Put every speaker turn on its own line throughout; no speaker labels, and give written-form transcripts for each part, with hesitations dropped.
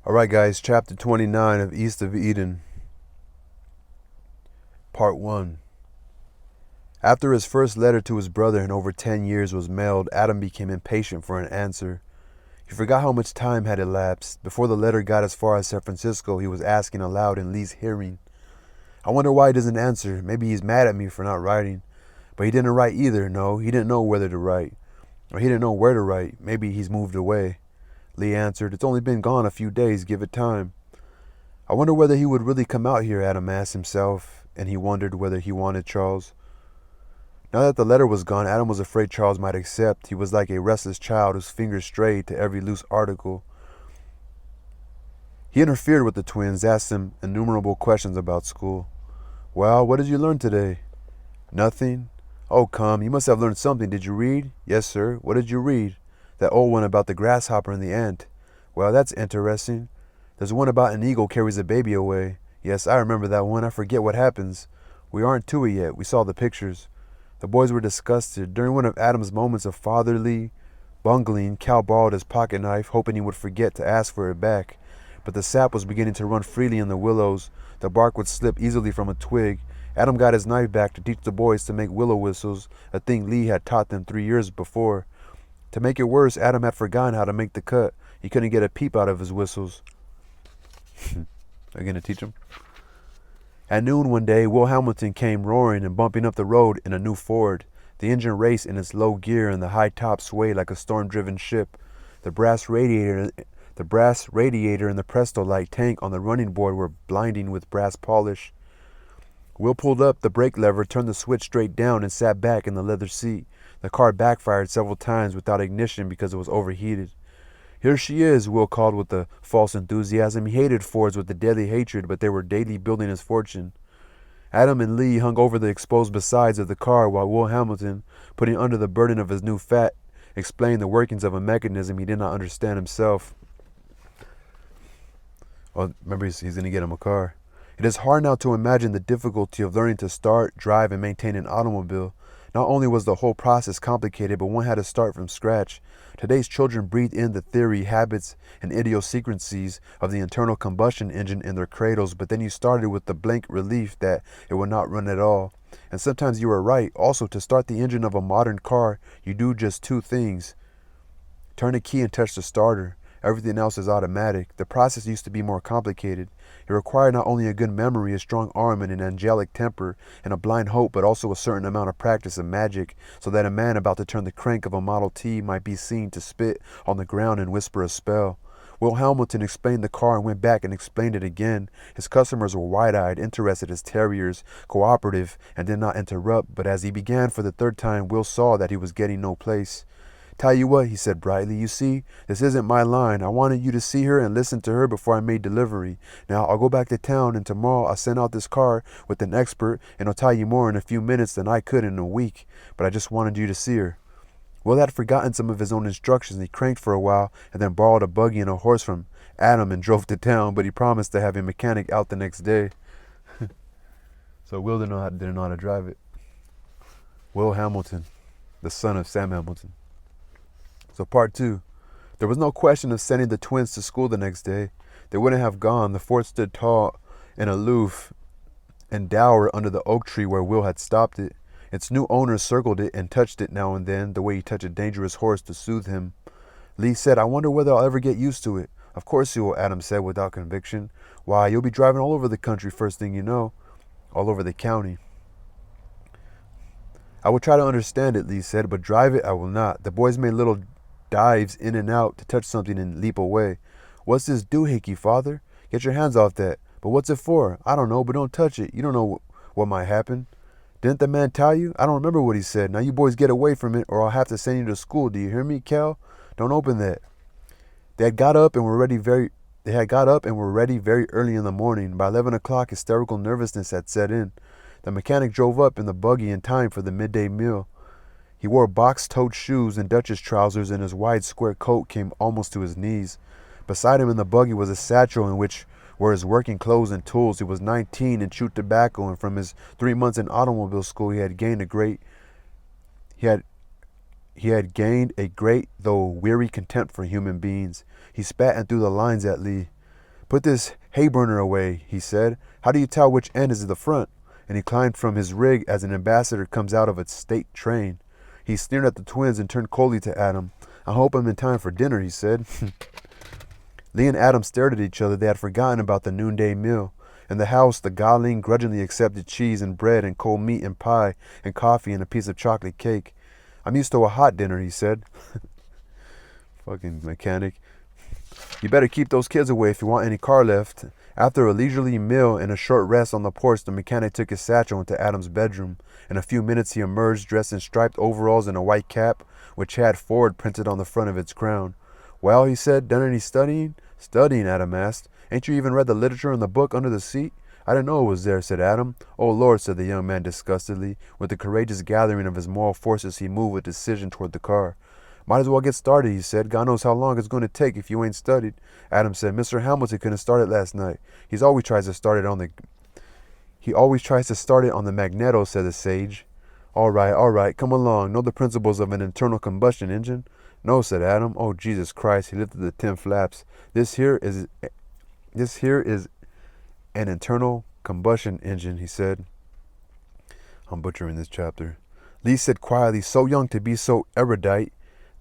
Alright guys, chapter 29 of East of Eden, part 1. After his first letter to his brother in over 10 years was mailed, Adam became impatient for an answer. He forgot how much time had elapsed. Before the letter got as far as San Francisco, he was asking aloud in Lee's hearing, "I wonder why he doesn't answer. Maybe he's mad at me for not writing." But he didn't write either. No, he didn't know whether to write. Or he didn't know where to write. Maybe he's moved away. Lee answered, "It's only been gone a few days. Give it time." "I wonder whether he would really come out here," Adam asked himself, and he wondered whether he wanted Charles. Now that the letter was gone, Adam was afraid Charles might accept. He was like a restless child whose fingers strayed to every loose article. He interfered with the twins, asked them innumerable questions about school. "Well, what did you learn today?" "Nothing." "Oh, come, you must have learned something. Did you read?" "Yes, sir." "What did you read?" "That old one about the grasshopper and the ant." "Well, that's interesting." "There's one about an eagle carries a baby away." "Yes, I remember that one. I forget what happens." "We aren't to it yet. We saw the pictures." The boys were disgusted. During one of Adam's moments of fatherly bungling, Cal borrowed his pocket knife, hoping he would forget to ask for it back. But the sap was beginning to run freely in the willows. The bark would slip easily from a twig. Adam got his knife back to teach the boys to make willow whistles, a thing Lee had taught them 3 years before. To make it worse, Adam had forgotten how to make the cut. He couldn't get a peep out of his whistles. Are you going to teach him? At noon one day, Will Hamilton came roaring and bumping up the road in a new Ford. The engine raced in its low gear and the high top swayed like a storm-driven ship. The brass radiator and the Presto Light tank on the running board were blinding with brass polish. Will pulled up the brake lever, turned the switch straight down, and sat back in the leather seat. The car backfired several times without ignition because it was overheated. "Here she is," Will called with a false enthusiasm. He hated Fords with a deadly hatred, but they were daily building his fortune. Adam and Lee hung over the exposed sides of the car while Will Hamilton, putting under the burden of his new fat, explained the workings of a mechanism he did not understand himself. Well, remember, he's going to get him a car. It is hard now to imagine the difficulty of learning to start, drive, and maintain an automobile. Not only was the whole process complicated, but one had to start from scratch. Today's children breathe in the theory, habits, and idiosyncrasies of the internal combustion engine in their cradles, but then you started with the blank relief that it would not run at all. And sometimes you were right. Also, to start the engine of a modern car, you do just two things. Turn a key and touch the starter. Everything else is automatic. The process used to be more complicated. It required not only a good memory, a strong arm, and an angelic temper, and a blind hope, but also a certain amount of practice and magic, so that a man about to turn the crank of a Model T might be seen to spit on the ground and whisper a spell. Will Hamilton explained the car and went back and explained it again. His customers were wide-eyed, interested as terriers, cooperative, and did not interrupt, but as he began for the third time, Will saw that he was getting no place. "Tell you what," he said brightly, "you see, this isn't my line. I wanted you to see her and listen to her before I made delivery. Now, I'll go back to town, and tomorrow I'll send out this car with an expert, and I'll tell you more in a few minutes than I could in a week. But I just wanted you to see her." Will had forgotten some of his own instructions. He cranked for a while, and then borrowed a buggy and a horse from Adam and drove to town, but he promised to have a mechanic out the next day. So Will didn't know how to drive it. Will Hamilton, the son of Sam Hamilton. So part 2. There was no question of sending the twins to school the next day. They wouldn't have gone. The fort stood tall and aloof and dour under the oak tree where Will had stopped it. Its new owner circled it and touched it now and then, the way he touched a dangerous horse to soothe him. Lee said, "I wonder whether I'll ever get used to it." "Of course you will," Adam said without conviction. "Why, you'll be driving all over the country first thing you know." "All over the county." "I will try to understand it," Lee said, "but drive it I will not." The boys made little dives in and out to touch something and leap away. "What's this doohickey, father?" "Get your hands off that." "But what's it for?" "I don't know, but don't touch it. You don't know what might happen." "Didn't the man tell you?" "I don't remember what he said. Now you boys get away from it, or I'll have to send you to school. Do you hear me, Cal? Don't open that." They had got up and were ready very early in the morning. By 11 o'clock, hysterical nervousness had set in. The mechanic drove up in the buggy in time for the midday meal. He wore box-toed shoes and Dutchess trousers, and his wide square coat came almost to his knees. Beside him in the buggy was a satchel in which were his working clothes and tools. He was 19 and chewed tobacco, and from his 3 months in automobile school he had gained a great though weary contempt for human beings. He spat and threw the lines at Lee. Put this hay burner away, he said. How do you tell which end is the front? And he climbed from his rig as an ambassador comes out of a state train. He sneered at the twins and turned coldly to Adam. I hope I'm in time for dinner, he said. Lee and Adam stared at each other. They had forgotten about the noonday meal. In the house, the Godling grudgingly accepted cheese and bread and cold meat and pie and coffee and a piece of chocolate cake. I'm used to a hot dinner, he said. Fucking mechanic. You better keep those kids away if you want any car left. After a leisurely meal and a short rest on the porch, the mechanic took his satchel into Adam's bedroom. In a few minutes, he emerged dressed in striped overalls and a white cap, which had Ford printed on the front of its crown. Well, he said, done any studying? Studying, Adam asked. Ain't you even read the literature in the book under the seat? I didn't know it was there, said Adam. Oh, Lord, said the young man disgustedly. With the courageous gathering of his moral forces, he moved with decision toward the car. Might as well get started, he said. God knows how long it's going to take if you ain't studied. Adam said, Mr. Hamilton couldn't start it last night. He always tries to start it on the magneto, said the sage. All right, come along. Know the principles of an internal combustion engine? No, said Adam. Oh, Jesus Christ. He lifted the tin flaps. This here is an internal combustion engine, he said. I'm butchering this chapter. Lee said quietly, so young to be so erudite.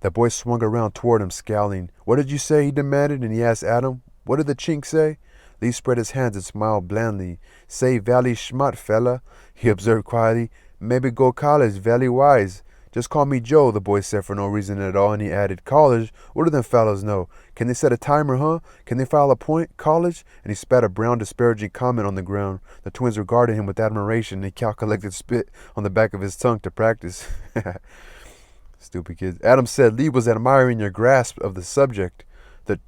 The boy swung around toward him, scowling. What did you say? He demanded, and he asked Adam, what did the chink say? Lee spread his hands and smiled blandly. Say, valley schmutt, fella, he observed quietly. Maybe go college, valley wise. Just call me Joe, the boy said for no reason at all, and he added, college? What do them fellows know? Can they set a timer, huh? Can they file a point? College? And he spat a brown, disparaging comment on the ground. The twins regarded him with admiration, and Cal collected spit on the back of his tongue to practice. Stupid kids. Adam said Lee was admiring your grasp of the subject. The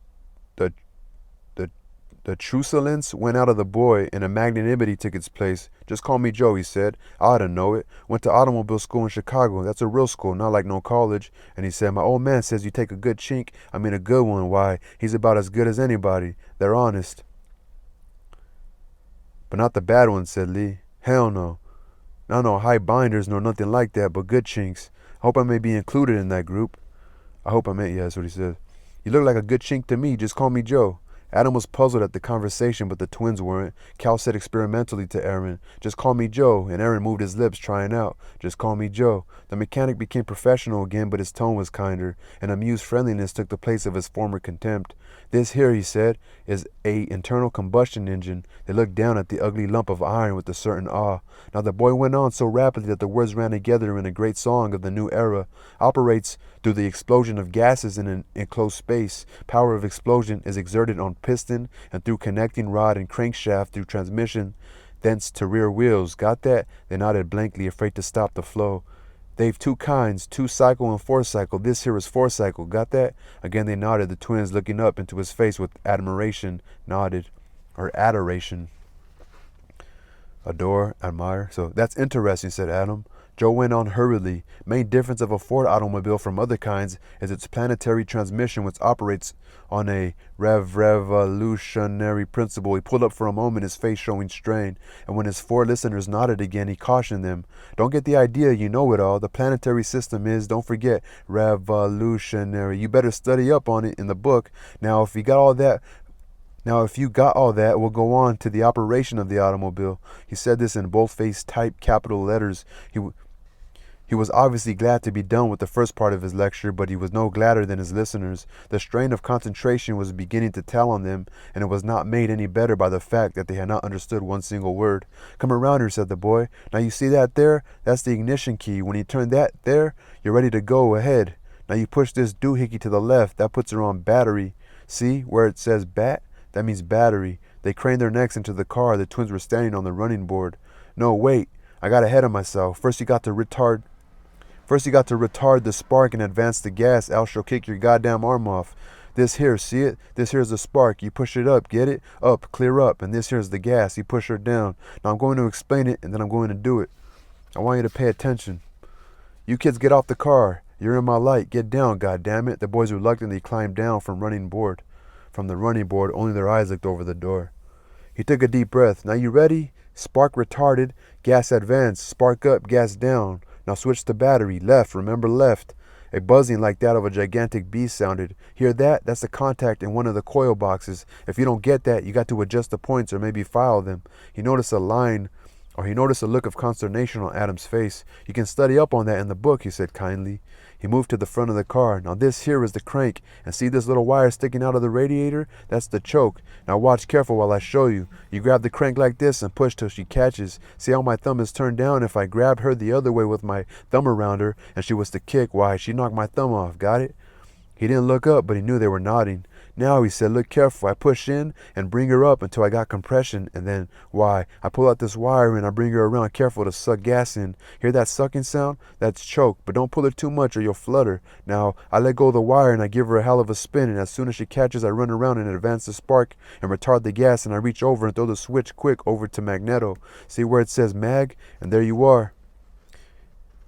truculence went out of the boy, and a magnanimity took its place. Just call me Joe, he said. I ought to know it. Went to automobile school in Chicago. That's a real school, not like no college. And he said, my old man says you take a good chink. I mean a good one. Why, he's about as good as anybody. They're honest. But not the bad ones, said Lee. Hell no. Not no high binders nor nothing like that, but good chinks. I hope I may be included in that group. Yeah, that's what he said. You look like a good chink to me. Just call me Joe. Adam was puzzled at the conversation, but the twins weren't. Cal said experimentally to Aaron, just call me Joe, and Aaron moved his lips, trying out, just call me Joe. The mechanic became professional again, but his tone was kinder. An amused friendliness took the place of his former contempt. This here, he said, is a internal combustion engine. They looked down at the ugly lump of iron with a certain awe. Now the boy went on so rapidly that the words ran together in a great song of the new era. Operates through the explosion of gases in an enclosed space. Power of explosion is exerted on piston and through connecting rod and crankshaft through transmission, thence to rear wheels. Got that? They nodded blankly, afraid to stop the flow. They've two kinds, 2-cycle and 4-cycle. This here is 4-cycle. Got that? Again they nodded, the twins looking up into his face with admiration, nodded, or adoration. Adore, admire. So that's interesting, said Adam. Joe went on hurriedly. Main difference of a Ford automobile from other kinds is its planetary transmission, which operates on a revolutionary principle. He pulled up for a moment, his face showing strain, and when his four listeners nodded again, he cautioned them. Don't get the idea you know it all. The planetary system is, don't forget, revolutionary. You better study up on it in the book. Now, if you got all that, we'll go on to the operation of the automobile. He said this in bold-faced type capital letters. He was obviously glad to be done with the first part of his lecture, but he was no gladder than his listeners. The strain of concentration was beginning to tell on them, and it was not made any better by the fact that they had not understood one single word. Come around here, said the boy. Now you see that there? That's the ignition key. When you turn that there, you're ready to go ahead. Now you push this doohickey to the left. That puts her on battery. See where it says bat? That means battery. They craned their necks into the car. The twins were standing on the running board. No, wait. I got ahead of myself. First you got to retard the spark and advance the gas, else she'll kick your goddamn arm off. This here, see it? This here's the spark. You push it up, get it? Up, clear up. And this here's the gas. You push her down. Now I'm going to explain it, and then I'm going to do it. I want you to pay attention. You kids get off the car. You're in my light. Get down, goddammit. The boys reluctantly climbed down from the running board. Only their eyes looked over the door. He took a deep breath. Now you ready? Spark retarded. Gas advance. Spark up, gas down. Now switch to battery. Left, remember left. A buzzing like that of a gigantic beast sounded. Hear that? That's the contact in one of the coil boxes. If you don't get that, you got to adjust the points or maybe file them. He noticed a look of consternation on Adam's face. You can study up on that in the book, he said kindly. He moved to the front of the car. Now this here is the crank, and see this little wire sticking out of the radiator? That's the choke. Now watch careful while I show you. You grab the crank like this and push till she catches. See how my thumb is turned down? If I grab her the other way with my thumb around her and she was to kick, why, she knocked my thumb off. Got it? He didn't look up, but he knew they were nodding. Now, he said, look careful. I push in and bring her up until I got compression, and then, why, I pull out this wire and I bring her around careful to suck gas in. Hear that sucking sound? That's choke, but don't pull her too much or you'll flutter. Now, I let go of the wire and I give her a hell of a spin, and as soon as she catches, I run around and advance the spark and retard the gas, and I reach over and throw the switch quick over to magneto. See where it says mag? And there you are.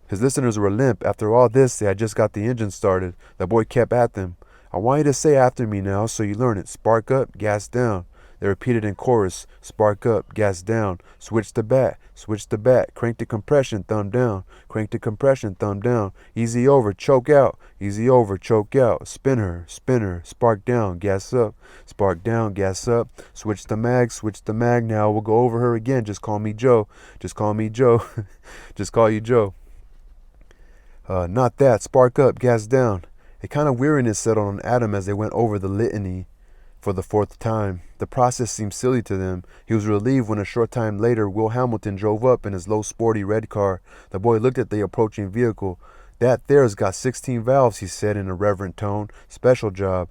His listeners were limp. After all this, they had just got the engine started. The boy kept at them. I want you to say after me now so you learn it. Spark up, gas down. They repeated in chorus. Spark up, gas down. Switch to back, switch to back. Crank to compression, thumb down. Crank to compression, thumb down. Easy over, choke out. Easy over, choke out. Spin her, spark down, gas up. Spark down, gas up. Switch to mag, switch to mag. Now we'll go over her again. Just call me Joe. Just call me Joe. Just call you Joe. Not that. Spark up, gas down. A kind of weariness settled on Adam as they went over the litany for the fourth time. The process seemed silly to them. He was relieved when a short time later Will Hamilton drove up in his low sporty red car. The boy looked at the approaching vehicle. That there's got 16 valves, he said in a reverent tone. Special job.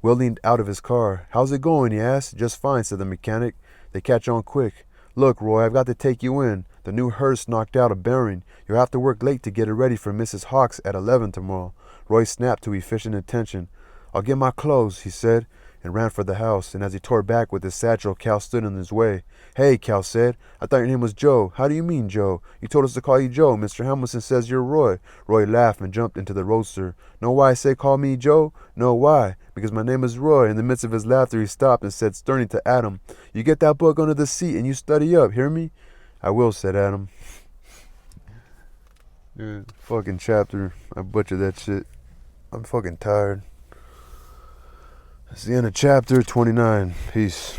Will leaned out of his car. How's it going, he asked. Just fine, said the mechanic. They catch on quick. Look, Roy, I've got to take you in. The new hearse knocked out a bearing. You'll have to work late to get it ready for Mrs. Hawks at 11 tomorrow. Roy snapped to efficient attention. I'll get my clothes, he said, and ran for the house. And as he tore back with his satchel, Cal stood in his way. Hey, Cal said, I thought your name was Joe. How do you mean, Joe? You told us to call you Joe. Mr. Hamilton says you're Roy. Roy laughed and jumped into the roadster. Know why I say call me Joe? No, why? Because my name is Roy. In the midst of his laughter, he stopped and said sternly to Adam, you get that book under the seat and you study up, hear me? I will, said Adam. Dude, fucking chapter. I butchered that shit. I'm fucking tired. That's the end of chapter 29. Peace.